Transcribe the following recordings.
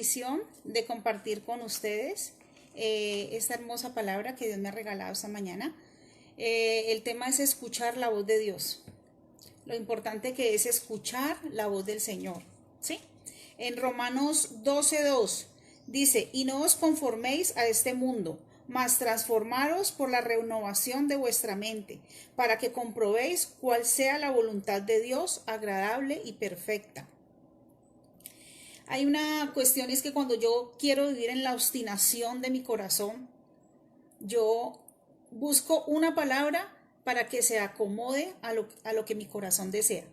bendición de compartir con ustedes esta hermosa palabra que Dios me ha regalado esta mañana. El tema es escuchar la voz de Dios. Lo importante que es escuchar la voz del Señor, ¿sí? En Romanos 12:2 dice, y no os conforméis a este mundo, mas transformaros por la renovación de vuestra mente, para que comprobéis cuál sea la voluntad de Dios, agradable y perfecta. Hay una cuestión, es que cuando yo quiero vivir en la obstinación de mi corazón, yo busco una palabra para que se acomode a lo que mi corazón desea.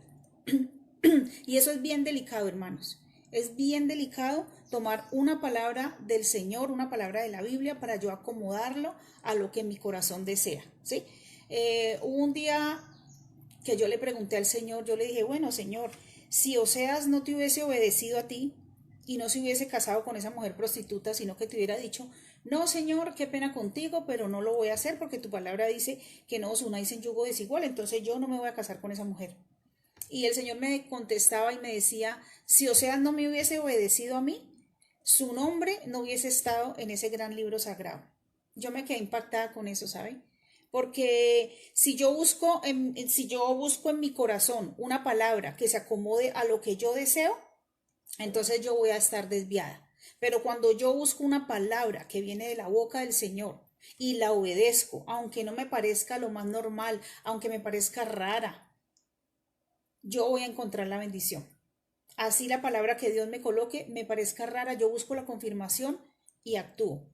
Y eso es bien delicado, hermanos. Es bien delicado tomar una palabra del Señor, una palabra de la Biblia, para yo acomodarlo a lo que mi corazón desea, ¿sí? Hubo un día que yo le pregunté al Señor, yo le dije, bueno, Señor, si Oseas no te hubiese obedecido a ti y no se hubiese casado con esa mujer prostituta, sino que te hubiera dicho, no, Señor, qué pena contigo, pero no lo voy a hacer porque tu palabra dice que no os unáis en yugo desigual, entonces yo no me voy a casar con esa mujer. Y el Señor me contestaba y me decía, si Oseas no me hubiese obedecido a mí, su nombre no hubiese estado en ese gran libro sagrado. Yo me quedé impactada con eso, ¿saben? Porque si yo busco en mi corazón una palabra que se acomode a lo que yo deseo, entonces yo voy a estar desviada. Pero cuando yo busco una palabra que viene de la boca del Señor y la obedezco, aunque no me parezca lo más normal, aunque me parezca rara, yo voy a encontrar la bendición. Así la palabra que Dios me coloque me parezca rara, yo busco la confirmación y actúo.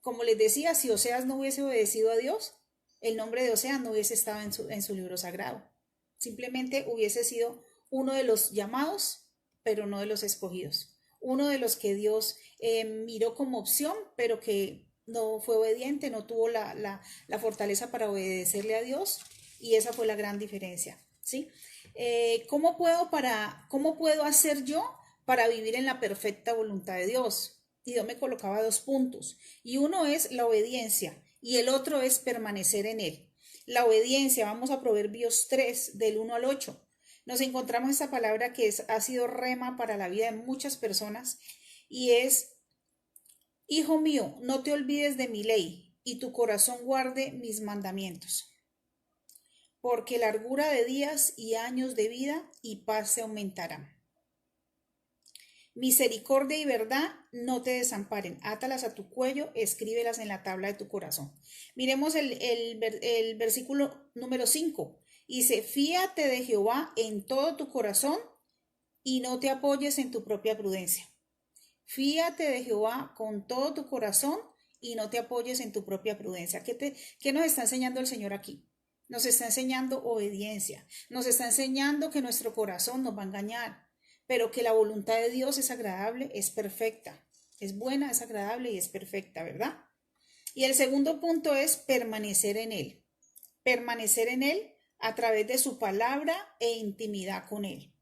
Como les decía, si Oseas no hubiese obedecido a Dios, el nombre de Oseas no hubiese estado en su libro sagrado. Simplemente hubiese sido uno de los llamados, pero no de los escogidos. Uno de los que Dios miró como opción, pero que no fue obediente, no tuvo la fortaleza para obedecerle a Dios, y esa fue la gran diferencia, ¿sí? ¿Cómo puedo hacer yo para vivir en la perfecta voluntad de Dios? Y Dios me colocaba 2 puntos, y uno es la obediencia y el otro es permanecer en él. La obediencia, vamos a Proverbios 3, del 1 al 8. Nos encontramos esta palabra que ha sido rema para la vida de muchas personas, y es, hijo mío, no te olvides de mi ley, y tu corazón guarde mis mandamientos, porque largura de días y años de vida y paz se aumentarán. Misericordia y verdad no te desamparen, átalas a tu cuello, escríbelas en la tabla de tu corazón. Miremos el versículo número 5. Dice, fíate de Jehová en todo tu corazón y no te apoyes en tu propia prudencia. Fíate de Jehová con todo tu corazón y no te apoyes en tu propia prudencia. ¿Qué nos está enseñando el Señor aquí? Nos está enseñando obediencia, nos está enseñando que nuestro corazón nos va a engañar, pero que la voluntad de Dios es agradable, es perfecta, es buena, es agradable y es perfecta, ¿verdad? Y el segundo punto es permanecer en Él a través de su palabra e intimidad con Él,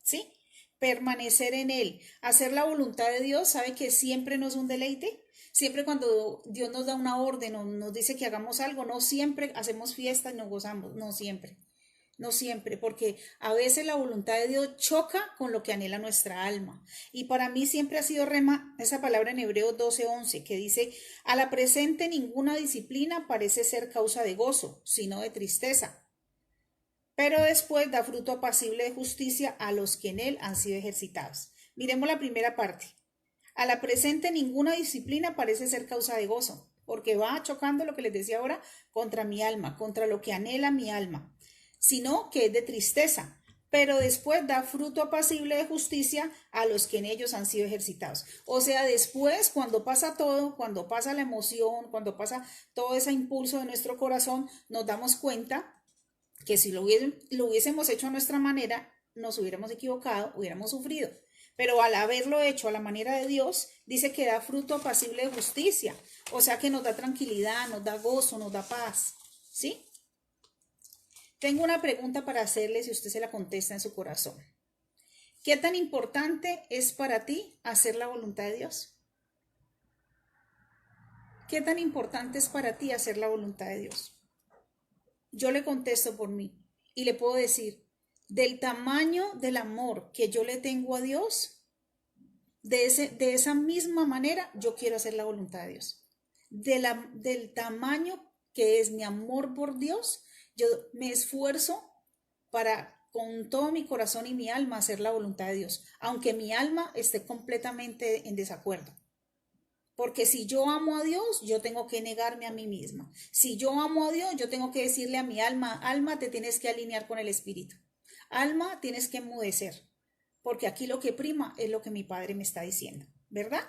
¿sí? Permanecer en Él, hacer la voluntad de Dios, ¿sabe que siempre no es un deleite? Siempre cuando Dios nos da una orden o nos dice que hagamos algo, no siempre hacemos fiesta y nos gozamos, no siempre. No siempre, porque a veces la voluntad de Dios choca con lo que anhela nuestra alma. Y para mí siempre ha sido rema esa palabra en Hebreos 12:11, que dice, a la presente ninguna disciplina parece ser causa de gozo, sino de tristeza. Pero después da fruto apacible de justicia a los que en él han sido ejercitados. Miremos la primera parte. A la presente ninguna disciplina parece ser causa de gozo, porque va chocando lo que les decía ahora contra mi alma, contra lo que anhela mi alma, sino que es de tristeza, pero después da fruto apacible de justicia a los que en ellos han sido ejercitados. O sea, después, cuando pasa todo, cuando pasa la emoción, cuando pasa todo ese impulso de nuestro corazón, nos damos cuenta que si lo hubiésemos hecho a nuestra manera, nos hubiéramos equivocado, hubiéramos sufrido. Pero al haberlo hecho a la manera de Dios, dice que da fruto apacible de justicia. O sea que nos da tranquilidad, nos da gozo, nos da paz. ¿Sí? Tengo una pregunta para hacerle, si usted se la contesta en su corazón. ¿Qué tan importante es para ti hacer la voluntad de Dios? ¿Qué tan importante es para ti hacer la voluntad de Dios? Yo le contesto por mí y le puedo decir, del tamaño del amor que yo le tengo a Dios, De esa misma manera yo quiero hacer la voluntad de Dios. Del tamaño que es mi amor por Dios, yo me esfuerzo para con todo mi corazón y mi alma hacer la voluntad de Dios, aunque mi alma esté completamente en desacuerdo. Porque si yo amo a Dios, yo tengo que negarme a mí misma. Si yo amo a Dios, yo tengo que decirle a mi alma, alma, te tienes que alinear con el Espíritu. Alma, tienes que enmudecer. Porque aquí lo que prima es lo que mi Padre me está diciendo, ¿verdad?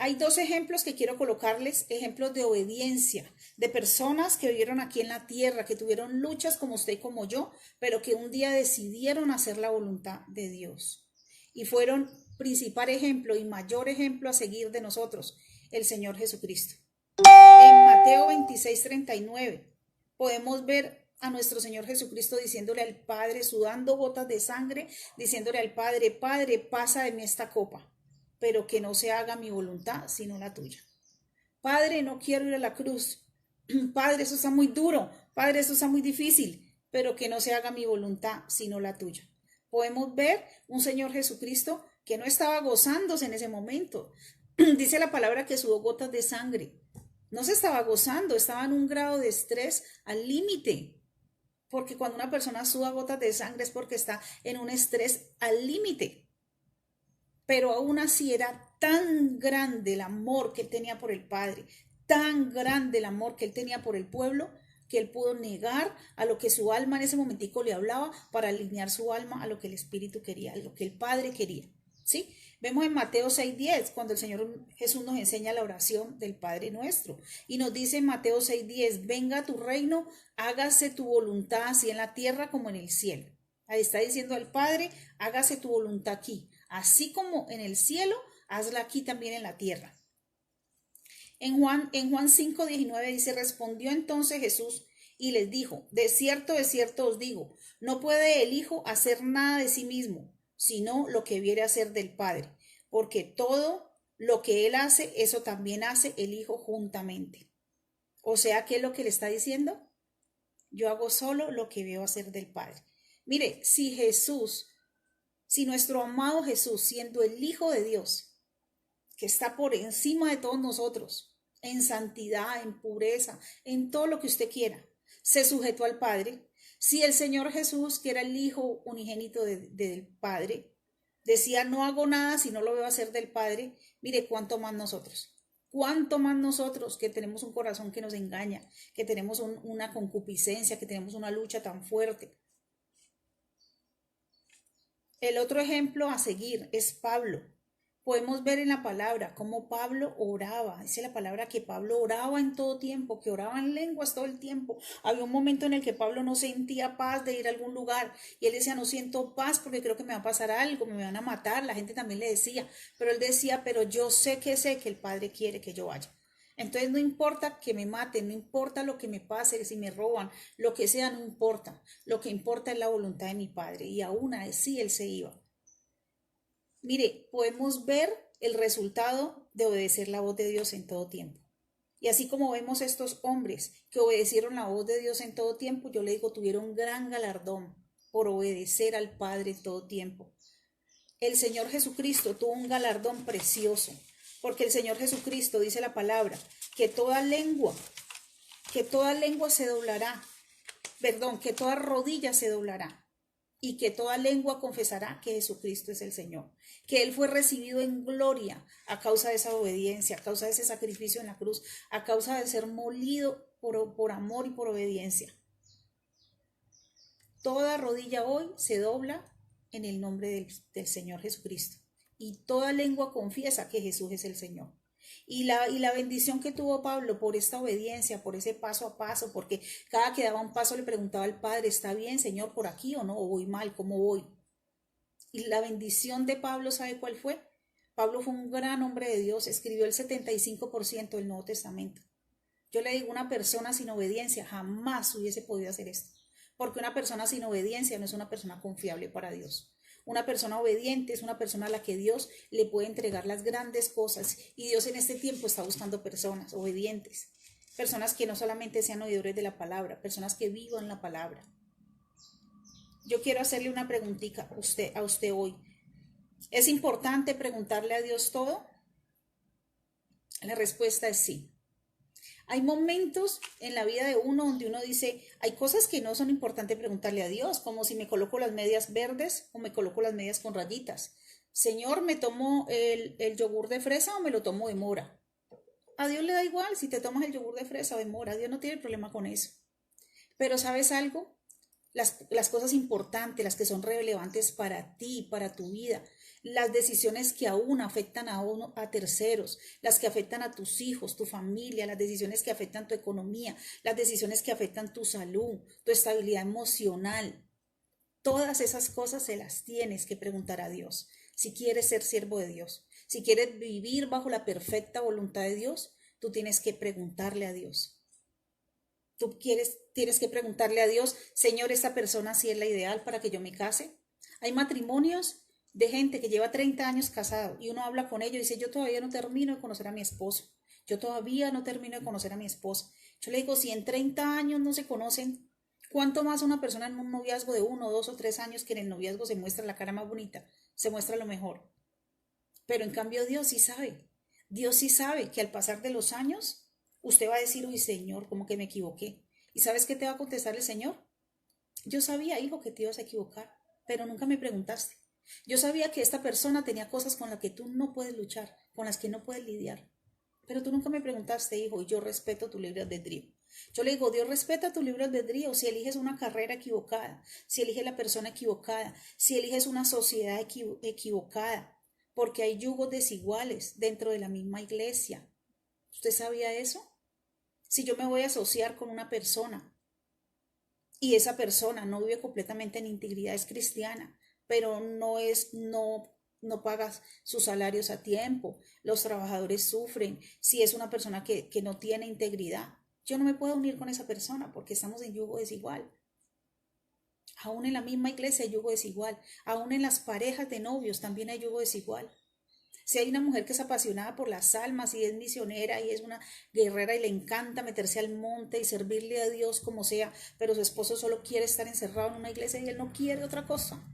Hay dos ejemplos que quiero colocarles, ejemplos de obediencia, de personas que vivieron aquí en la tierra, que tuvieron luchas como usted y como yo, pero que un día decidieron hacer la voluntad de Dios. Y fueron principal ejemplo y mayor ejemplo a seguir de nosotros, el Señor Jesucristo. En Mateo 26:39 podemos ver a nuestro Señor Jesucristo diciéndole al Padre, sudando gotas de sangre, diciéndole al Padre, Padre, pasa de mí esta copa, pero que no se haga mi voluntad, sino la tuya. Padre, no quiero ir a la cruz. Padre, eso está muy duro. Padre, eso está muy difícil, pero que no se haga mi voluntad, sino la tuya. Podemos ver un Señor Jesucristo que no estaba gozándose en ese momento. Dice la palabra que sudó gotas de sangre. No se estaba gozando, estaba en un grado de estrés al límite. Porque cuando una persona suda gotas de sangre es porque está en un estrés al límite. Pero aún así era tan grande el amor que él tenía por el Padre, tan grande el amor que él tenía por el pueblo, que él pudo negar a lo que su alma en ese momentico le hablaba para alinear su alma a lo que el Espíritu quería, a lo que el Padre quería. ¿Sí? Vemos en Mateo 6:10, cuando el Señor Jesús nos enseña la oración del Padre Nuestro. Y nos dice en Mateo 6:10, venga a tu reino, hágase tu voluntad así en la tierra como en el cielo. Ahí está diciendo al Padre, hágase tu voluntad aquí. Así como en el cielo, hazla aquí también en la tierra. En Juan 5:19 dice, respondió entonces Jesús y les dijo, de cierto os digo, no puede el Hijo hacer nada de sí mismo, sino lo que viere hacer del Padre, porque todo lo que él hace, eso también hace el Hijo juntamente. O sea, ¿qué es lo que le está diciendo? Yo hago solo lo que veo hacer del Padre. Mire, si nuestro amado Jesús, siendo el Hijo de Dios, que está por encima de todos nosotros, en santidad, en pureza, en todo lo que usted quiera, se sujetó al Padre. Si el Señor Jesús, que era el Hijo unigénito del Padre, decía, no hago nada si no lo veo hacer del Padre, mire cuánto más nosotros. Cuánto más nosotros que tenemos un corazón que nos engaña, que tenemos una concupiscencia, que tenemos una lucha tan fuerte. El otro ejemplo a seguir es Pablo. Podemos ver en la palabra cómo Pablo oraba. Dice la palabra que Pablo oraba en todo tiempo, que oraba en lenguas todo el tiempo. Había un momento en el que Pablo no sentía paz de ir a algún lugar y él decía, no siento paz porque creo que me va a pasar algo, me van a matar. La gente también le decía, pero él decía, pero yo sé que el Padre quiere que yo vaya. Entonces no importa que me maten, no importa lo que me pase, si me roban, lo que sea, no importa. Lo que importa es la voluntad de mi Padre. Y aún así él se iba. Mire, podemos ver el resultado de obedecer la voz de Dios en todo tiempo. Y así como vemos estos hombres que obedecieron la voz de Dios en todo tiempo, yo le digo, tuvieron gran galardón por obedecer al Padre en todo tiempo. El Señor Jesucristo tuvo un galardón precioso, porque el Señor Jesucristo dice la palabra, que toda lengua se doblará, que toda rodilla se doblará y que toda lengua confesará que Jesucristo es el Señor, que Él fue recibido en gloria a causa de esa obediencia, a causa de ese sacrificio en la cruz, a causa de ser molido por amor y por obediencia. Toda rodilla hoy se dobla en el nombre del Señor Jesucristo y toda lengua confiesa que Jesús es el Señor. Y la bendición que tuvo Pablo por esta obediencia, por ese paso a paso, porque cada que daba un paso le preguntaba al Padre, ¿está bien, Señor, por aquí o no? ¿O voy mal? ¿Cómo voy? Y la bendición de Pablo, ¿sabe cuál fue? Pablo fue un gran hombre de Dios, escribió el 75% del Nuevo Testamento. Yo le digo, una persona sin obediencia jamás hubiese podido hacer esto, porque una persona sin obediencia no es una persona confiable para Dios. Una persona obediente es una persona a la que Dios le puede entregar las grandes cosas, y Dios en este tiempo está buscando personas obedientes, personas que no solamente sean oidores de la palabra, personas que vivan la palabra. Yo quiero hacerle una preguntita a usted hoy. ¿Es importante preguntarle a Dios todo? La respuesta es sí. Hay momentos en la vida de uno donde uno dice, hay cosas que no son importantes preguntarle a Dios, como si me coloco las medias verdes o me coloco las medias con rayitas. Señor, ¿me tomo el yogur de fresa o me lo tomo de mora? A Dios le da igual si te tomas el yogur de fresa o de mora, Dios no tiene problema con eso. Pero ¿sabes algo? Las cosas importantes, las que son relevantes para ti, para tu vida, las decisiones que aún afectan a uno, a terceros, las que afectan a tus hijos, tu familia, las decisiones que afectan tu economía, las decisiones que afectan tu salud, tu estabilidad emocional, todas esas cosas se las tienes que preguntar a Dios. Si quieres ser siervo de Dios, si quieres vivir bajo la perfecta voluntad de Dios, tú tienes que preguntarle a Dios. Tienes que preguntarle a Dios, Señor, esta persona sí es la ideal para que yo me case. Hay matrimonios de gente que lleva 30 años casado y uno habla con ellos y dice, yo todavía no termino de conocer a mi esposo. Yo todavía no termino de conocer a mi esposa. Yo le digo, si en 30 años no se conocen, ¿cuánto más una persona en un noviazgo de 1, 2 o 3 años que en el noviazgo se muestra la cara más bonita, se muestra lo mejor? Pero en cambio Dios sí sabe. Dios sí sabe que al pasar de los años, usted va a decir, uy, Señor, como que me equivoqué. ¿Y sabes qué te va a contestar el Señor? Yo sabía, hijo, que te ibas a equivocar, pero nunca me preguntaste. Yo sabía que esta persona tenía cosas con las que tú no puedes luchar, con las que no puedes lidiar. Pero tú nunca me preguntaste, hijo, y yo respeto tu libre albedrío. Yo le digo, Dios respeta tu libre albedrío si eliges una carrera equivocada, si eliges la persona equivocada, si eliges una sociedad equivocada, porque hay yugos desiguales dentro de la misma iglesia. ¿Usted sabía eso? Si yo me voy a asociar con una persona y esa persona no vive completamente en integridad, es cristiana, pero no paga sus salarios a tiempo, los trabajadores sufren, si es una persona que no tiene integridad, yo no me puedo unir con esa persona porque estamos en yugo desigual. Aún en la misma iglesia hay yugo desigual, aún en las parejas de novios también hay yugo desigual. Si hay una mujer que es apasionada por las almas y es misionera y es una guerrera y le encanta meterse al monte y servirle a Dios como sea, pero su esposo solo quiere estar encerrado en una iglesia y él no quiere otra cosa.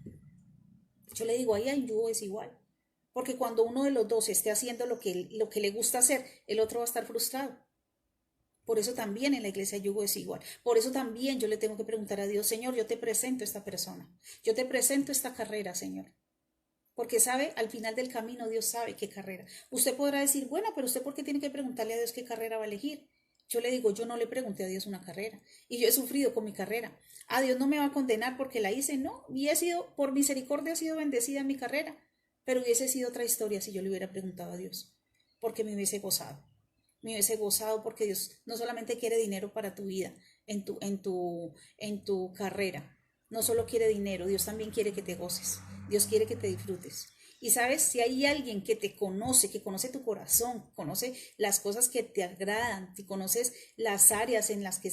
Yo le digo, ahí hay yugo desigual. Porque cuando uno de los dos esté haciendo lo que le gusta hacer, el otro va a estar frustrado. Por eso también en la iglesia hay yugo desigual. Por eso también yo le tengo que preguntar a Dios, Señor, yo te presento esta persona. Yo te presento esta carrera, Señor. Porque sabe, al final del camino Dios sabe qué carrera. Usted podrá decir, bueno, pero usted ¿por qué tiene que preguntarle a Dios qué carrera va a elegir? Yo le digo, yo no le pregunté a Dios una carrera. Y yo he sufrido con mi carrera. A Dios no me va a condenar porque la hice, no. Y he sido, por misericordia, he sido bendecida en mi carrera. Pero hubiese sido otra historia si yo le hubiera preguntado a Dios. Porque me hubiese gozado. Me hubiese gozado porque Dios no solamente quiere dinero para tu vida, en tu carrera. No solo quiere dinero, Dios también quiere que te goces. Dios quiere que te disfrutes. Y sabes, si hay alguien que te conoce, que conoce tu corazón, conoce las cosas que te agradan, si conoces las áreas en las que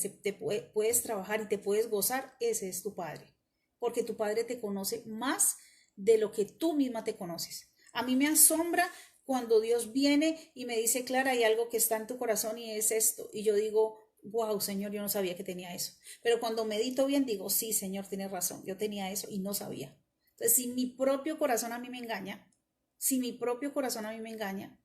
puedes trabajar y te puedes gozar, ese es tu Padre. Porque tu Padre te conoce más de lo que tú misma te conoces. A mí me asombra cuando Dios viene y me dice, Clara, hay algo que está en tu corazón y es esto. Y yo digo, wow, Señor, yo no sabía que tenía eso. Pero cuando medito bien, digo, sí, Señor, tienes razón, yo tenía eso y no sabía. Entonces, si mi propio corazón a mí me engaña, si mi propio corazón a mí me engaña,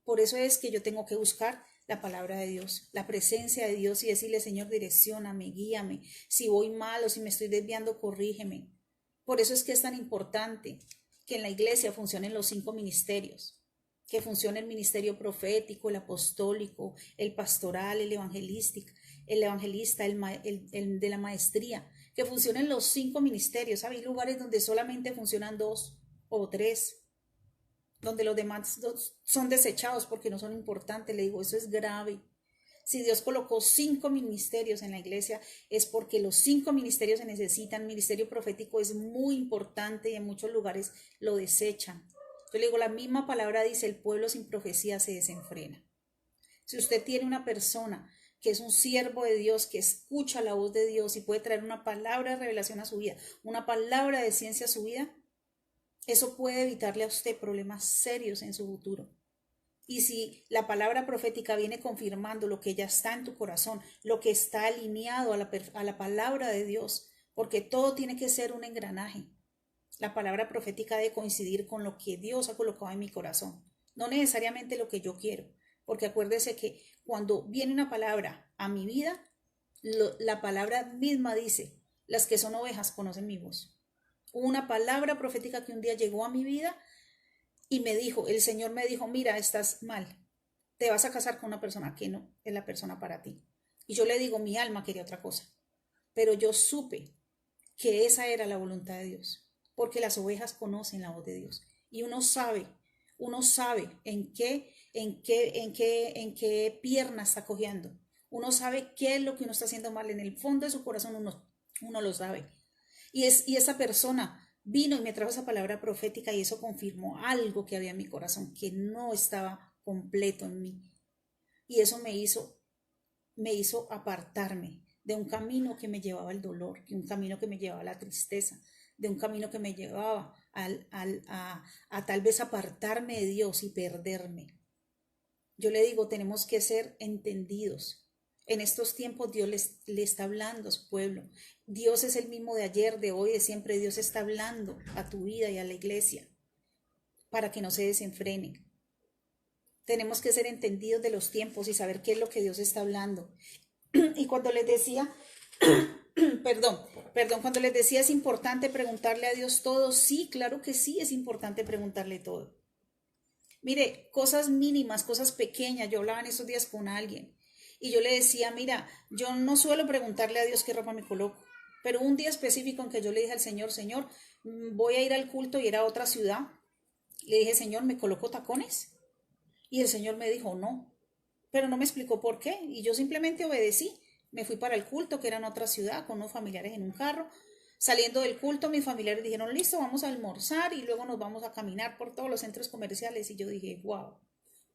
por eso es que yo tengo que buscar la palabra de Dios, la presencia de Dios y decirle, Señor, direccióname, guíame. Si voy mal o si me estoy desviando, corrígeme. Por eso es que es tan importante que en la iglesia funcionen los 5 ministerios, que funcione el ministerio profético, el apostólico, el pastoral, el evangelista, el de la maestría, que funcionen los 5 ministerios. Hay lugares donde solamente funcionan 2 o 3, donde los demás son desechados porque no son importantes. Le digo, eso es grave. Si Dios colocó 5 ministerios en la iglesia, es porque los 5 ministerios se necesitan. El ministerio profético es muy importante y en muchos lugares lo desechan. Yo le digo, la misma palabra dice, el pueblo sin profecía se desenfrena. Si usted tiene una persona que es un siervo de Dios, que escucha la voz de Dios y puede traer una palabra de revelación a su vida, una palabra de ciencia a su vida, eso puede evitarle a usted problemas serios en su futuro. Y si la palabra profética viene confirmando lo que ya está en tu corazón, lo que está alineado a la palabra de Dios, porque todo tiene que ser un engranaje. La palabra profética debe coincidir con lo que Dios ha colocado en mi corazón, no necesariamente lo que yo quiero, porque acuérdese que cuando viene una palabra a mi vida, la palabra misma dice, las que son ovejas conocen mi voz. Hubo una palabra profética que un día llegó a mi vida y me dijo, el Señor me dijo, mira, estás mal, te vas a casar con una persona que no es la persona para ti. Y yo le digo, mi alma quería otra cosa, pero yo supe que esa era la voluntad de Dios, porque las ovejas conocen la voz de Dios y uno sabe en qué pierna está cojeando, uno sabe qué es lo que uno está haciendo mal, en el fondo de su corazón uno lo sabe. Y esa persona vino y me trajo esa palabra profética y eso confirmó algo que había en mi corazón, que no estaba completo en mí. Y eso me hizo apartarme de un camino que me llevaba al dolor, de un camino que me llevaba a la tristeza, de un camino que me llevaba a tal vez apartarme de Dios y perderme. Yo le digo, tenemos que ser entendidos. En estos tiempos Dios le está hablando a su pueblo. Dios es el mismo de ayer, de hoy, de siempre. Dios está hablando a tu vida y a la iglesia para que no se desenfrenen. Tenemos que ser entendidos de los tiempos y saber qué es lo que Dios está hablando. Y cuando les decía, perdón, cuando les decía es importante preguntarle a Dios todo, sí, claro que sí, es importante preguntarle todo. Mire, cosas mínimas, cosas pequeñas. Yo hablaba en esos días con alguien y yo le decía, mira, yo no suelo preguntarle a Dios qué ropa me coloco, pero un día específico en que yo le dije al Señor, Señor, voy a ir al culto y ir a otra ciudad. Le dije, Señor, ¿me coloco tacones? Y el Señor me dijo, no, pero no me explicó por qué. Y yo simplemente obedecí. Me fui para el culto, que era en otra ciudad, con unos familiares en un carro. Saliendo del culto, mis familiares dijeron, listo, vamos a almorzar y luego nos vamos a caminar por todos los centros comerciales. Y yo dije, wow,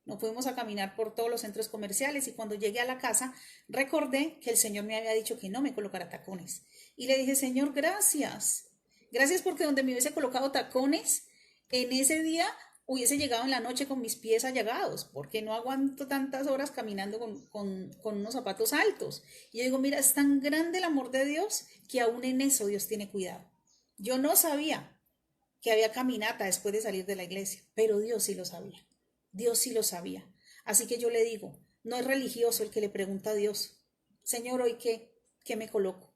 nos fuimos a caminar por todos los centros comerciales y cuando llegué a la casa recordé que el Señor me había dicho que no me colocara tacones. Y le dije, Señor, gracias. Gracias porque donde me hubiese colocado tacones, en ese día hubiese llegado en la noche con mis pies allagados, porque no aguanto tantas horas caminando con unos zapatos altos. Y yo digo, mira, es tan grande el amor de Dios que aún en eso Dios tiene cuidado. Yo no sabía que había caminata después de salir de la iglesia, pero Dios sí lo sabía. Dios sí lo sabía. Así que yo le digo, no es religioso el que le pregunta a Dios, Señor, ¿hoy qué me coloco?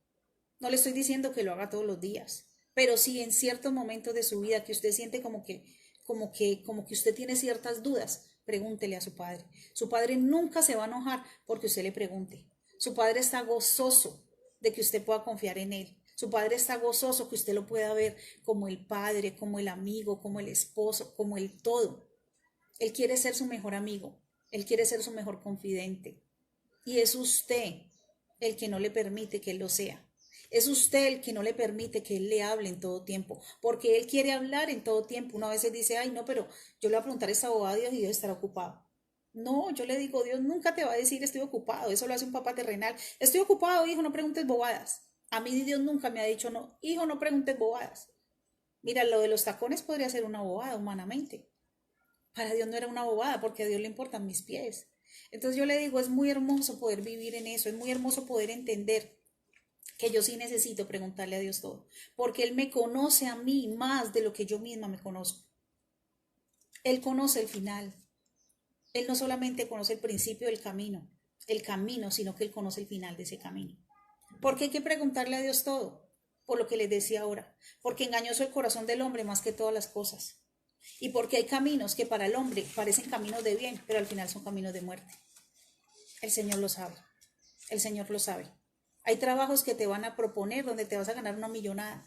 No le estoy diciendo que lo haga todos los días, pero sí en ciertos momentos de su vida que usted siente como que usted tiene ciertas dudas, pregúntele a su padre. Su padre nunca se va a enojar porque usted le pregunte. Su padre está gozoso de que usted pueda confiar en él. Su padre está gozoso que usted lo pueda ver como el padre, como el amigo, como el esposo, como el todo. Él quiere ser su mejor amigo, él quiere ser su mejor confidente. Y es usted el que no le permite que él lo sea. Es usted el que no le permite que él le hable en todo tiempo, porque él quiere hablar en todo tiempo. Una vez dice, ay, no, pero yo le voy a preguntar esta bobada a Dios y Dios estará ocupado. No, yo le digo, Dios nunca te va a decir estoy ocupado, eso lo hace un papá terrenal. Estoy ocupado, hijo, no preguntes bobadas. A mí Dios nunca me ha dicho, no, hijo, no preguntes bobadas. Mira, lo de los tacones podría ser una bobada humanamente. Para Dios no era una bobada, porque a Dios le importan mis pies. Entonces yo le digo, es muy hermoso poder vivir en eso, es muy hermoso poder entender que yo sí necesito preguntarle a Dios todo, porque Él me conoce a mí más de lo que yo misma me conozco. Él conoce el final. Él no solamente conoce el principio del camino, sino que Él conoce el final de ese camino. ¿Por qué hay que preguntarle a Dios todo? Por lo que les decía ahora, porque engañoso el corazón del hombre más que todas las cosas. Y porque hay caminos que para el hombre parecen caminos de bien, pero al final son caminos de muerte. El Señor lo sabe. El Señor lo sabe. Hay trabajos que te van a proponer donde te vas a ganar una millonada,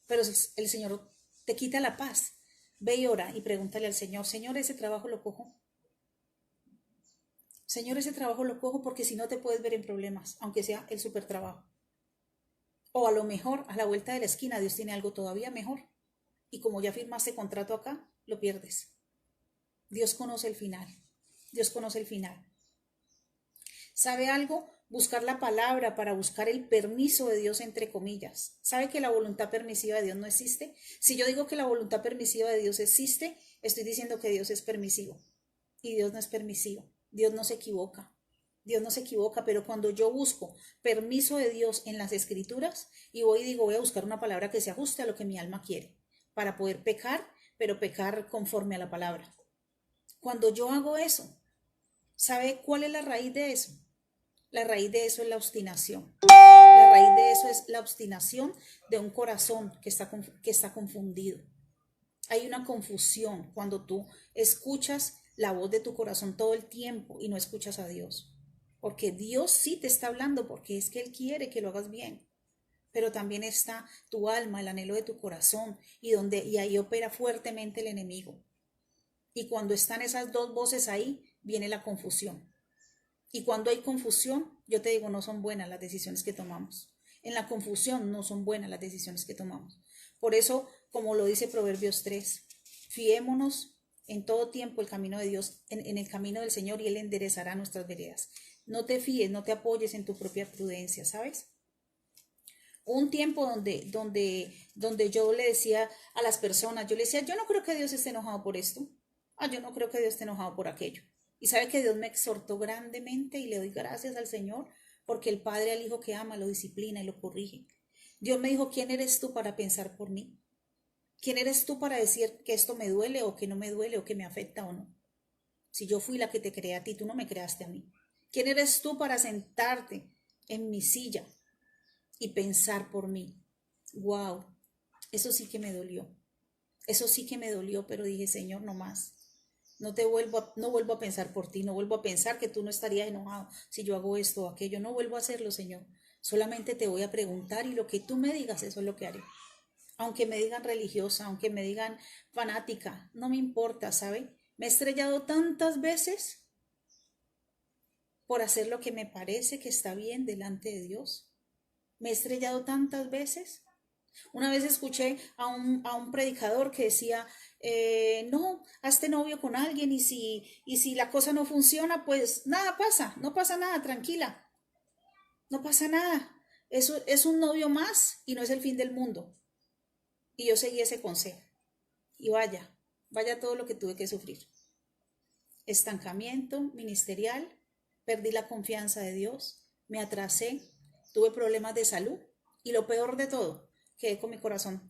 pero el Señor te quita la paz. Ve y ora y pregúntale al Señor, Señor, ese trabajo lo cojo. Señor, ese trabajo lo cojo porque si no te puedes ver en problemas, aunque sea el super trabajo. O a lo mejor a la vuelta de la esquina Dios tiene algo todavía mejor. Y como ya firmaste contrato acá, lo pierdes. Dios conoce el final. Dios conoce el final. ¿Sabe algo? Buscar la palabra para buscar el permiso de Dios entre comillas. ¿Sabe que la voluntad permisiva de Dios no existe? Si yo digo que la voluntad permisiva de Dios existe, estoy diciendo que Dios es permisivo. Y Dios no es permisivo. Dios no se equivoca. Dios no se equivoca, pero cuando yo busco permiso de Dios en las escrituras y voy y digo, voy a buscar una palabra que se ajuste a lo que mi alma quiere. para poder pecar, pero pecar conforme a la palabra. Cuando yo hago eso, ¿sabe cuál es la raíz de eso? La raíz de eso es la obstinación. La raíz de eso es la obstinación de un corazón que está confundido. Hay una confusión cuando tú escuchas la voz de tu corazón todo el tiempo y no escuchas a Dios. Porque Dios sí te está hablando, porque es que Él quiere que lo hagas bien. Pero también está tu alma, el anhelo de tu corazón, y ahí opera fuertemente el enemigo. Y cuando están esas dos voces ahí, viene la confusión. Y cuando hay confusión, yo te digo, no son buenas las decisiones que tomamos. En la confusión no son buenas las decisiones que tomamos. Por eso, como lo dice Proverbios 3, fiémonos en todo tiempo el camino de Dios, en el camino del Señor, y Él enderezará nuestras veredas. No te fíes, no te apoyes en tu propia prudencia, ¿sabes? Un tiempo donde yo le decía a las personas, yo le decía, yo no creo que Dios esté enojado por esto. Yo no creo que Dios esté enojado por aquello. Y sabe que Dios me exhortó grandemente, y le doy gracias al Señor, porque el Padre al Hijo que ama lo disciplina y lo corrige. Dios me dijo, ¿quién eres tú para pensar por mí? ¿Quién eres tú para decir que esto me duele o que no me duele o que me afecta o no? Si yo fui la que te creé a ti, tú no me creaste a mí. ¿Quién eres tú para sentarte en mi silla y pensar por mí? Wow, eso sí que me dolió. Eso sí que me dolió, pero dije, Señor, no más. No vuelvo a pensar por ti, no vuelvo a pensar que tú no estarías enojado si yo hago esto o aquello. No vuelvo a hacerlo, Señor. Solamente te voy a preguntar, y lo que tú me digas, eso es lo que haré. Aunque me digan religiosa, aunque me digan fanática, no me importa, ¿sabe? Me he estrellado tantas veces por hacer lo que me parece que está bien delante de Dios. Me he estrellado tantas veces. Una vez escuché a un predicador que decía, no, hazte novio con alguien, y si la cosa no funciona, pues nada pasa, no pasa nada, tranquila, no pasa nada. Eso es un novio más y no es el fin del mundo. Y yo seguí ese consejo. Y vaya todo lo que tuve que sufrir. Estancamiento ministerial, perdí la confianza de Dios, me atrasé, tuve problemas de salud, y lo peor de todo, quedé con mi corazón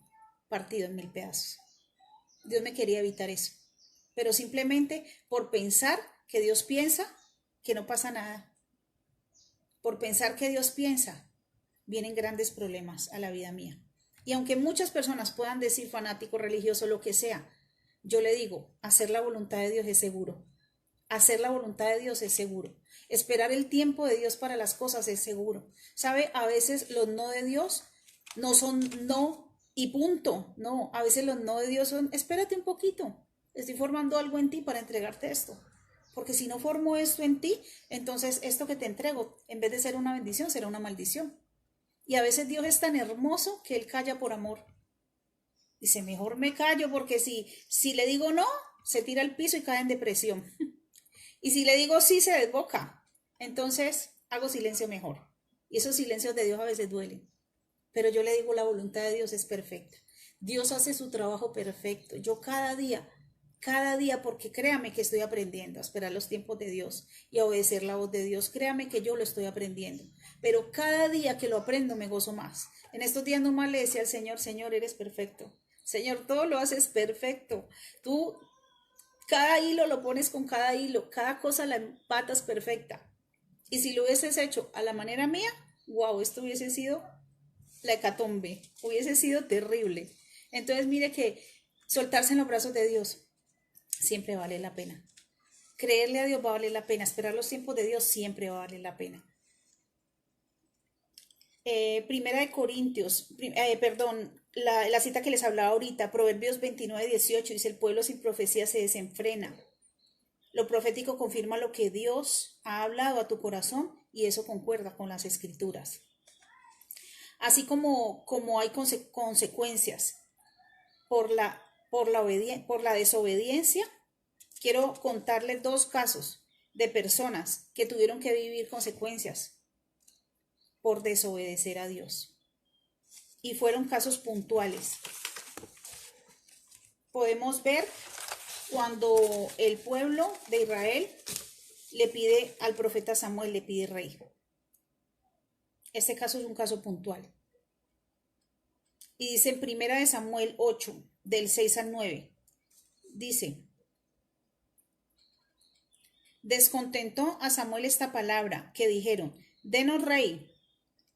partido en 1000 pedazos. Dios me quería evitar eso, pero simplemente por pensar que Dios piensa que no pasa nada, por pensar que Dios piensa, vienen grandes problemas a la vida mía. Y aunque muchas personas puedan decir fanático, religioso, lo que sea, yo le digo, hacer la voluntad de Dios es seguro. Hacer la voluntad de Dios es seguro. Esperar el tiempo de Dios para las cosas es seguro. ¿Sabe? A veces los no de Dios no son no y punto. No, a veces los no de Dios son, espérate un poquito. Estoy formando algo en ti para entregarte esto. Porque si no formo esto en ti, entonces esto que te entrego, en vez de ser una bendición, será una maldición. Y a veces Dios es tan hermoso que Él calla por amor. Dice, mejor me callo, porque si le digo no, se tira al piso y cae en depresión. Y si le digo sí, se desboca. Entonces hago silencio mejor. Y esos silencios de Dios a veces duelen. Pero yo le digo, la voluntad de Dios es perfecta. Dios hace su trabajo perfecto. Yo cada día, porque créame que estoy aprendiendo a esperar los tiempos de Dios y a obedecer la voz de Dios. Créame que yo lo estoy aprendiendo. Pero cada día que lo aprendo me gozo más. En estos días nomás le decía al Señor, Señor, eres perfecto. Señor, todo lo haces perfecto. Tú cada hilo lo pones con cada hilo, cada cosa la empatas perfecta. Y si lo hubieses hecho a la manera mía, wow, esto hubiese sido la hecatombe, hubiese sido terrible. Entonces mire que soltarse en los brazos de Dios siempre vale la pena. Creerle a Dios va a valer la pena, esperar los tiempos de Dios siempre va a valer la pena. Primera de Corintios, la cita que les hablaba ahorita, Proverbios 29:18, dice, el pueblo sin profecía se desenfrena. Lo profético confirma lo que Dios ha hablado a tu corazón, y eso concuerda con las escrituras. Así como hay consecuencias por la desobediencia, quiero contarles 2 casos de personas que tuvieron que vivir consecuencias por desobedecer a Dios. Y fueron casos puntuales. Podemos ver cuando el pueblo de Israel le pide al profeta Samuel, le pide rey. Este caso es un caso puntual. Y dice en 1 Samuel 8, del 6 al 9. Dice, descontentó a Samuel esta palabra que dijeron, denos rey,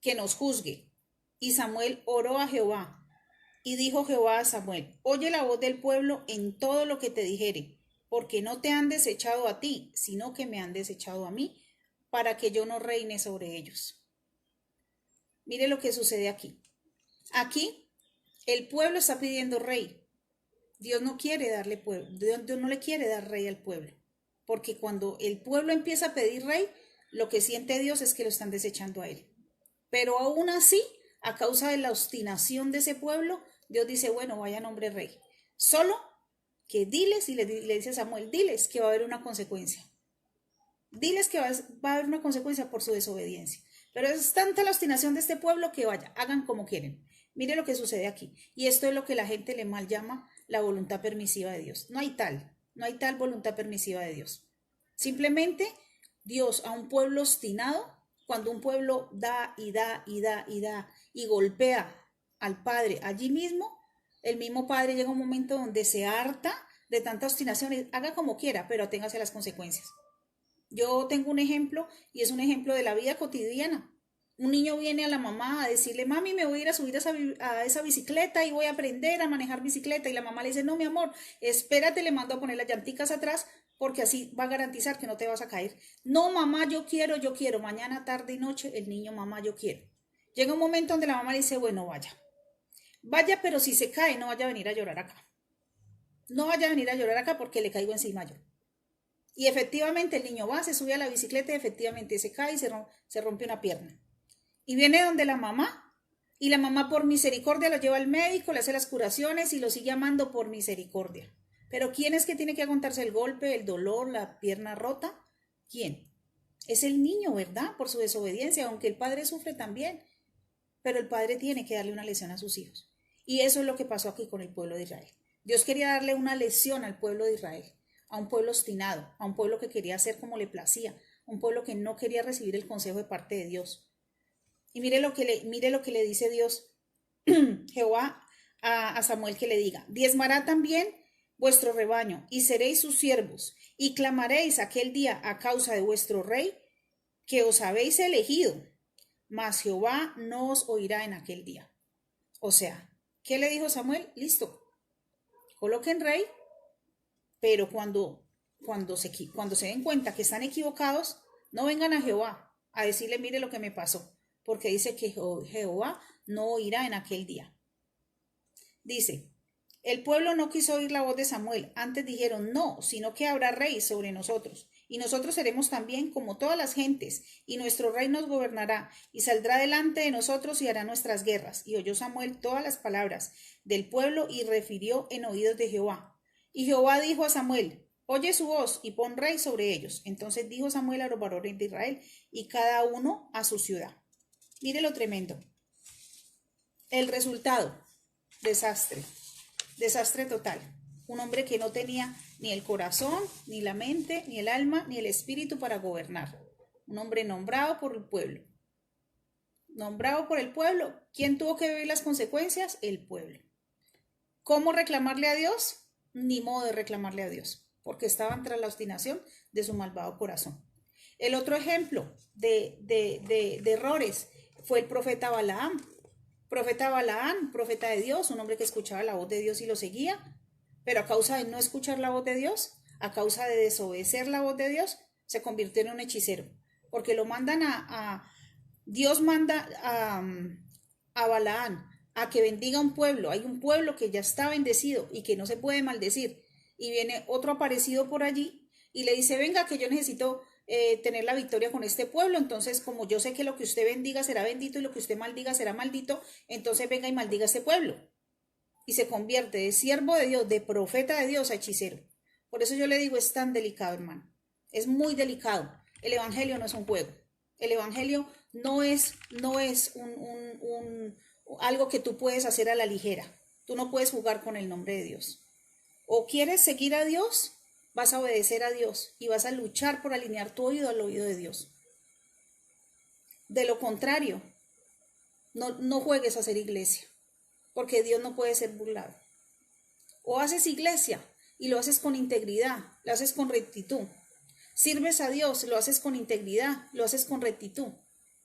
que nos juzgue. Y Samuel oró a Jehová. Y dijo Jehová a Samuel, oye la voz del pueblo en todo lo que te dijere, porque no te han desechado a ti, sino que me han desechado a mí, para que yo no reine sobre ellos. Mire lo que sucede aquí. Aquí el pueblo está pidiendo rey. Dios no quiere darle pueblo, Dios no le quiere dar rey al pueblo, porque cuando el pueblo empieza a pedir rey, lo que siente Dios es que lo están desechando a él. Pero aún así, a causa de la obstinación de ese pueblo, Dios dice, bueno, vaya nombre rey. Solo que diles, y le dice a Samuel, diles que va a haber una consecuencia. Diles que va a haber una consecuencia por su desobediencia. Pero es tanta la obstinación de este pueblo que vaya, hagan como quieren. Mire lo que sucede aquí. Y esto es lo que la gente le mal llama la voluntad permisiva de Dios. No hay tal voluntad permisiva de Dios. Simplemente Dios a un pueblo obstinado, cuando un pueblo da y da y da y da y golpea al padre allí mismo, el mismo padre llega un momento donde se harta de tanta obstinación y haga como quiera, pero aténgase a las consecuencias. Yo tengo un ejemplo y es un ejemplo de la vida cotidiana. Un niño viene a la mamá a decirle, mami, me voy a ir a subir a esa bicicleta y voy a aprender a manejar bicicleta. Y la mamá le dice, no, mi amor, espérate, le mando a poner las llanticas atrás porque así va a garantizar que no te vas a caer. No, mamá, yo quiero, mañana, tarde y noche, el niño, mamá, yo quiero. Llega un momento donde la mamá le dice, bueno, vaya, pero si se cae, no vaya a venir a llorar acá. No vaya a venir a llorar acá porque le caigo encima yo. Y efectivamente el niño va, se sube a la bicicleta y efectivamente se cae y se rompe una pierna. Y viene donde la mamá, y la mamá por misericordia lo lleva al médico, le hace las curaciones y lo sigue amando por misericordia. Pero ¿quién es que tiene que aguantarse el golpe, el dolor, la pierna rota? ¿Quién? Es el niño, ¿verdad? Por su desobediencia, aunque el padre sufre también. Pero el padre tiene que darle una lección a sus hijos. Y eso es lo que pasó aquí con el pueblo de Israel. Dios quería darle una lección al pueblo de Israel, a un pueblo obstinado, a un pueblo que quería hacer como le placía, un pueblo que no quería recibir el consejo de parte de Dios. Y mire lo que le dice Dios, Jehová, a Samuel, que le diga, diezmará también vuestro rebaño y seréis sus siervos y clamaréis aquel día a causa de vuestro rey que os habéis elegido, mas Jehová no os oirá en aquel día. O sea, ¿qué le dijo Samuel? Listo, coloquen rey, pero cuando se den cuenta que están equivocados, no vengan a Jehová a decirle, mire lo que me pasó, porque dice que Jehová no oirá en aquel día. Dice, el pueblo no quiso oír la voz de Samuel, antes dijeron, no, sino que habrá rey sobre nosotros, y nosotros seremos también como todas las gentes, y nuestro rey nos gobernará, y saldrá delante de nosotros y hará nuestras guerras. Y oyó Samuel todas las palabras del pueblo y refirió en oídos de Jehová. Y Jehová dijo a Samuel, oye su voz y pon rey sobre ellos. Entonces dijo Samuel a los varones de Israel, y cada uno a su ciudad. Mire lo tremendo. El resultado, desastre total. Un hombre que no tenía ni el corazón, ni la mente, ni el alma, ni el espíritu para gobernar. Un hombre nombrado por el pueblo. Nombrado por el pueblo. ¿Quién tuvo que vivir las consecuencias? El pueblo. ¿Cómo reclamarle a Dios? Ni modo de reclamarle a Dios, porque estaban tras la obstinación de su malvado corazón. El otro ejemplo de errores fue el profeta Balaam. Profeta Balaam, profeta de Dios, un hombre que escuchaba la voz de Dios y lo seguía, pero a causa de no escuchar la voz de Dios, a causa de desobedecer la voz de Dios, se convirtió en un hechicero, porque lo mandan Dios manda a Balaam a que bendiga un pueblo. Hay un pueblo que ya está bendecido y que no se puede maldecir, y viene otro aparecido por allí y le dice, venga, que yo necesito tener la victoria con este pueblo, entonces como yo sé que lo que usted bendiga será bendito y lo que usted maldiga será maldito, entonces venga y maldiga a este pueblo. Y se convierte de siervo de Dios, de profeta de Dios a hechicero. Por eso yo le digo, es tan delicado, hermano. Es muy delicado. El evangelio no es un juego. El evangelio no es algo que tú puedes hacer a la ligera. Tú no puedes jugar con el nombre de Dios. O quieres seguir a Dios, vas a obedecer a Dios y vas a luchar por alinear tu oído al oído de Dios. De lo contrario, no juegues a ser iglesia, porque Dios no puede ser burlado. O haces iglesia y lo haces con integridad, lo haces con rectitud. Sirves a Dios, lo haces con integridad, lo haces con rectitud.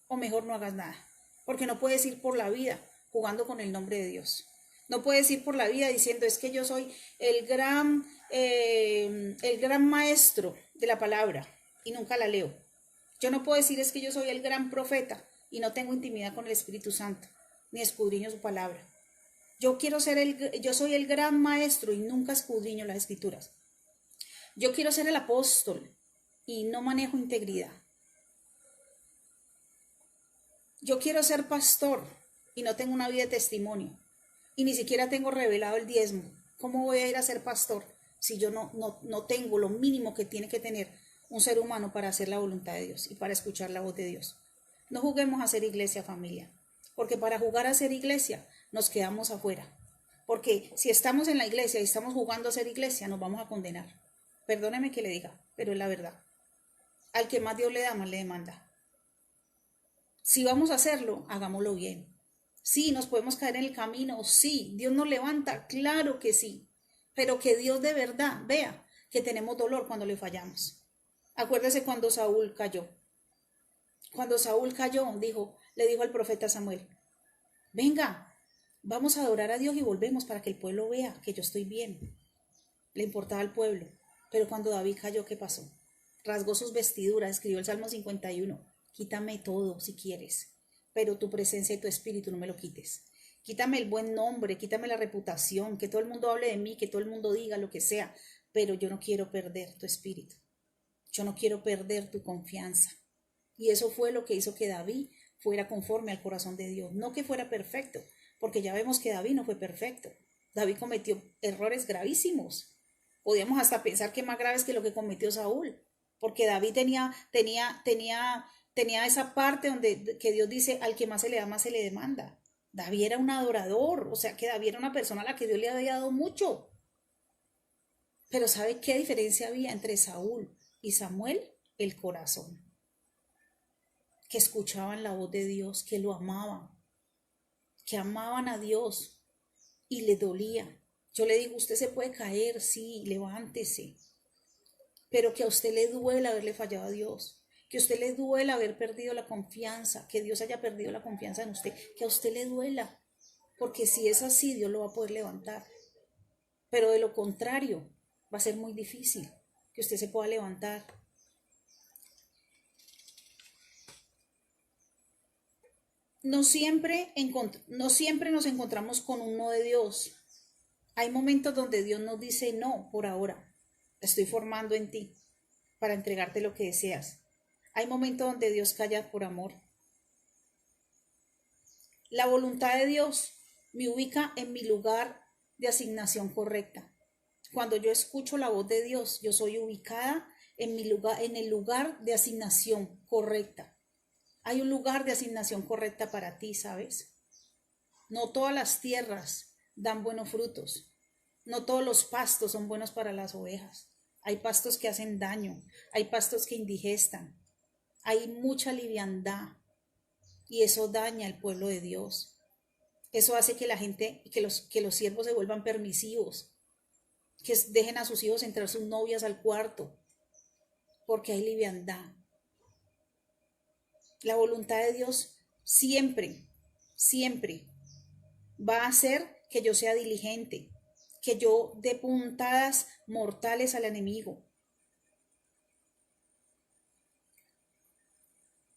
O mejor no hagas nada, porque no puedes ir por la vida jugando con el nombre de Dios. No puedes ir por la vida diciendo es que yo soy el gran maestro de la palabra y nunca la leo. Yo no puedo decir es que yo soy el gran profeta y no tengo intimidad con el Espíritu Santo, ni escudriño su palabra. Yo soy el gran maestro y nunca escudriño las escrituras. Yo quiero ser el apóstol y no manejo integridad. Yo quiero ser pastor y no tengo una vida de testimonio y ni siquiera tengo revelado el diezmo. ¿Cómo voy a ir a ser pastor si yo no tengo lo mínimo que tiene que tener un ser humano para hacer la voluntad de Dios y para escuchar la voz de Dios? No juguemos a hacer iglesia, familia, porque para jugar a hacer iglesia nos quedamos afuera. Porque si estamos en la iglesia y estamos jugando a hacer iglesia, nos vamos a condenar. Perdóneme que le diga, pero es la verdad. Al que más Dios le da, más le demanda. Si vamos a hacerlo, hagámoslo bien. Sí, nos podemos caer en el camino, sí. Dios nos levanta, claro que sí. Pero que Dios de verdad vea que tenemos dolor cuando le fallamos. Acuérdese cuando Saúl cayó. Cuando Saúl cayó, le dijo al profeta Samuel, venga, vamos a adorar a Dios y volvemos para que el pueblo vea que yo estoy bien. Le importaba al pueblo. Pero cuando David cayó, ¿qué pasó? Rasgó sus vestiduras, escribió el Salmo 51. Quítame todo si quieres, pero tu presencia y tu espíritu no me lo quites. Quítame el buen nombre, quítame la reputación, que todo el mundo hable de mí, que todo el mundo diga lo que sea, pero yo no quiero perder tu espíritu. Yo no quiero perder tu confianza. Y eso fue lo que hizo que David fuera conforme al corazón de Dios. No que fuera perfecto, porque ya vemos que David no fue perfecto. David cometió errores gravísimos. Podíamos hasta pensar que más graves que lo que cometió Saúl, porque David tenía esa parte que Dios dice, al que más se le da, más se le demanda. David era un adorador, o sea que David era una persona a la que Dios le había dado mucho. Pero ¿sabe qué diferencia había entre Saúl y Samuel? El corazón. Que escuchaban la voz de Dios, que lo amaban, que amaban a Dios y le dolía. Yo le digo, usted se puede caer, sí, levántese, pero que a usted le duela haberle fallado a Dios, que a usted le duela haber perdido la confianza, que Dios haya perdido la confianza en usted, que a usted le duela, porque si es así, Dios lo va a poder levantar. Pero de lo contrario, va a ser muy difícil que usted se pueda levantar. No siempre nos encontramos con un no de Dios. Hay momentos donde Dios nos dice no por ahora. Estoy formando en ti para entregarte lo que deseas. Hay momentos donde Dios calla por amor. La voluntad de Dios me ubica en mi lugar de asignación correcta. Cuando yo escucho la voz de Dios, yo soy ubicada en el lugar de asignación correcta. Hay un lugar de asignación correcta para ti, ¿sabes? No todas las tierras dan buenos frutos. No todos los pastos son buenos para las ovejas. Hay pastos que hacen daño, hay pastos que indigestan, hay mucha liviandad y eso daña al pueblo de Dios. Eso hace que la gente, que los siervos se vuelvan permisivos, que dejen a sus hijos entrar sus novias al cuarto, porque hay liviandad. La voluntad de Dios siempre, siempre va a hacer que yo sea diligente, que yo dé puntadas mortales al enemigo.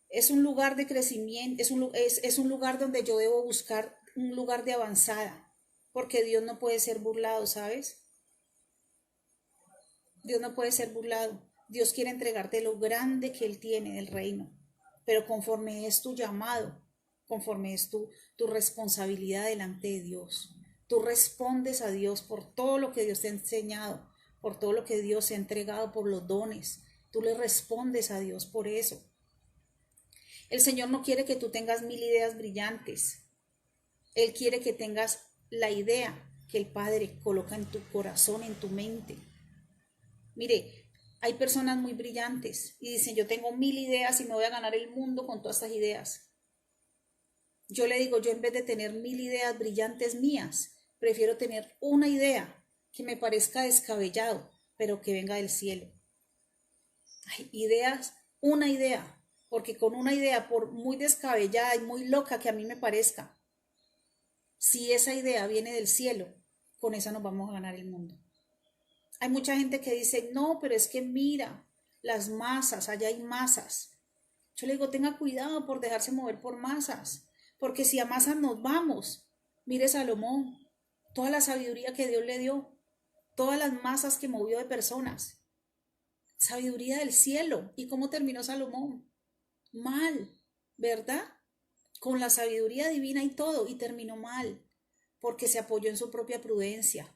Es un lugar de crecimiento, es un lugar donde yo debo buscar un lugar de avanzada, porque Dios no puede ser burlado, ¿sabes? Dios no puede ser burlado. Dios quiere entregarte lo grande que Él tiene del reino, pero conforme es tu llamado, conforme es tu responsabilidad delante de Dios. Tú respondes a Dios por todo lo que Dios te ha enseñado, por todo lo que Dios te ha entregado, por los dones. Tú le respondes a Dios por eso. El Señor no quiere que tú tengas 1000 ideas brillantes. Él quiere que tengas la idea que el Padre coloca en tu corazón, en tu mente. Mire, hay personas muy brillantes y dicen, yo tengo 1000 ideas y me voy a ganar el mundo con todas estas ideas. Yo le digo, yo en vez de tener 1000 ideas brillantes mías, prefiero tener una idea que me parezca descabellado, pero que venga del cielo. Ay, ideas, una idea, porque con una idea, por muy descabellada y muy loca que a mí me parezca, si esa idea viene del cielo, con esa nos vamos a ganar el mundo. Hay mucha gente que dice, no, pero es que mira, las masas, allá hay masas. Yo le digo, tenga cuidado por dejarse mover por masas, porque si a masas nos vamos, mire Salomón, toda la sabiduría que Dios le dio, todas las masas que movió de personas, sabiduría del cielo. ¿Y cómo terminó Salomón? Mal, ¿verdad? Con la sabiduría divina y todo, y terminó mal, porque se apoyó en su propia prudencia,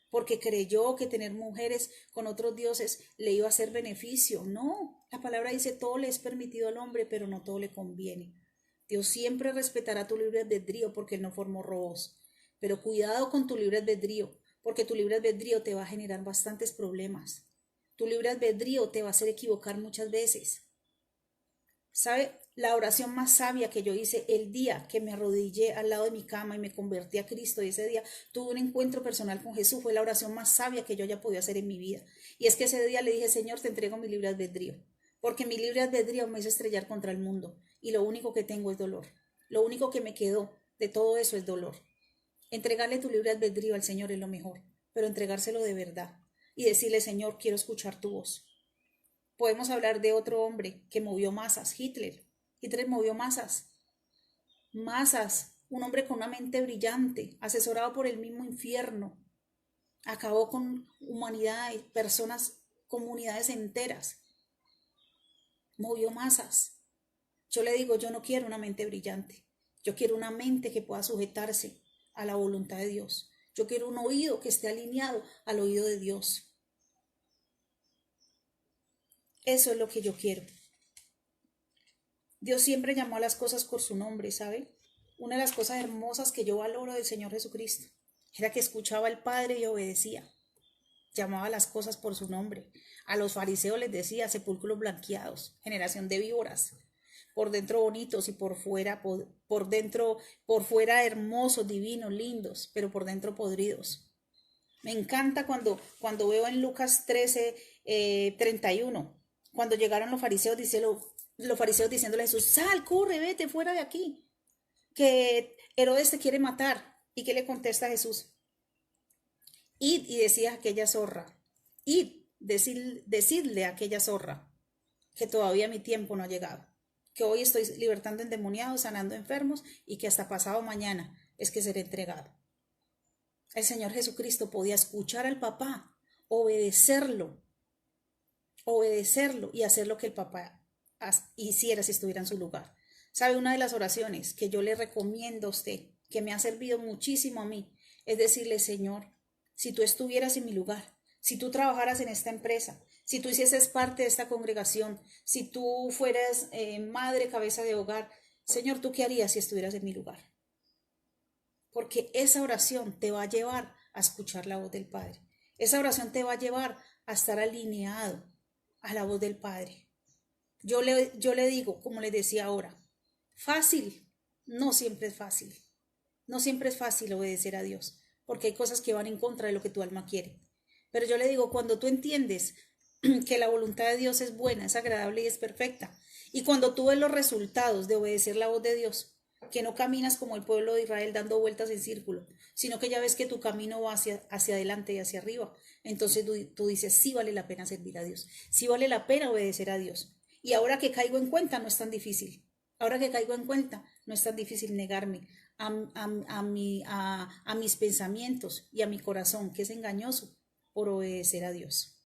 porque creyó que tener mujeres con otros dioses le iba a hacer beneficio. No, la palabra dice, todo le es permitido al hombre, pero no todo le conviene. Dios siempre respetará tu libre albedrío porque Él no formó robots. Pero cuidado con tu libre albedrío, porque tu libre albedrío te va a generar bastantes problemas. Tu libre albedrío te va a hacer equivocar muchas veces. ¿Sabe? La oración más sabia que yo hice el día que me arrodillé al lado de mi cama y me convertí a Cristo, y ese día tuve un encuentro personal con Jesús, fue la oración más sabia que yo haya podido hacer en mi vida. Y es que ese día le dije, Señor, te entrego mi libre albedrío, porque mi libre albedrío me hizo estrellar contra el mundo y lo único que tengo es dolor. Lo único que me quedó de todo eso es dolor. Entregarle tu libre albedrío al Señor es lo mejor, pero entregárselo de verdad y decirle, Señor, quiero escuchar tu voz. Podemos hablar de otro hombre que movió masas, Hitler. Hitler movió masas, masas, un hombre con una mente brillante, asesorado por el mismo infierno. Acabó con humanidad, personas, comunidades enteras. Movió masas. Yo le digo, yo no quiero una mente brillante. Yo quiero una mente que pueda sujetarse a la voluntad de Dios. Yo quiero un oído que esté alineado al oído de Dios. Eso es lo que yo quiero. Dios siempre llamó a las cosas por su nombre, ¿sabe? Una de las cosas hermosas que yo valoro del Señor Jesucristo era que escuchaba al Padre y obedecía. Llamaba a las cosas por su nombre. A los fariseos les decía, sepulcros blanqueados, generación de víboras, por dentro bonitos y por fuera, por fuera hermosos, divinos, lindos, pero por dentro podridos. Me encanta cuando veo en Lucas 13, 31, cuando llegaron los fariseos, los fariseos diciéndole a Jesús, sal, corre, vete fuera de aquí, que Herodes te quiere matar. ¿Y qué le contesta Jesús? Id y decía a aquella zorra, id, decidle a aquella zorra, que todavía mi tiempo no ha llegado, que hoy estoy libertando endemoniados, sanando enfermos y que hasta pasado mañana es que seré entregado. El Señor Jesucristo podía escuchar al papá, obedecerlo, obedecerlo y hacer lo que el papá hiciera si estuviera en su lugar. ¿Sabe? Una de las oraciones que yo le recomiendo a usted, que me ha servido muchísimo a mí, es decirle, Señor, si tú estuvieras en mi lugar, si tú trabajaras en esta empresa, si tú hicieses parte de esta congregación, si tú fueras madre, cabeza de hogar, Señor, ¿tú qué harías si estuvieras en mi lugar? Porque esa oración te va a llevar a escuchar la voz del Padre. Esa oración te va a llevar a estar alineado a la voz del Padre. Yo le digo, como les decía ahora, fácil, no siempre es fácil. No siempre es fácil obedecer a Dios, porque hay cosas que van en contra de lo que tu alma quiere. Pero yo le digo, cuando tú entiendes que la voluntad de Dios es buena, es agradable y es perfecta, y cuando tú ves los resultados de obedecer la voz de Dios, que no caminas como el pueblo de Israel dando vueltas en círculo, sino que ya ves que tu camino va hacia adelante y hacia arriba, entonces tú dices, sí vale la pena servir a Dios, sí vale la pena obedecer a Dios. Y ahora que caigo en cuenta, no es tan difícil. Ahora que caigo en cuenta, no es tan difícil negarme a mis pensamientos y a mi corazón, que es engañoso, por obedecer a Dios.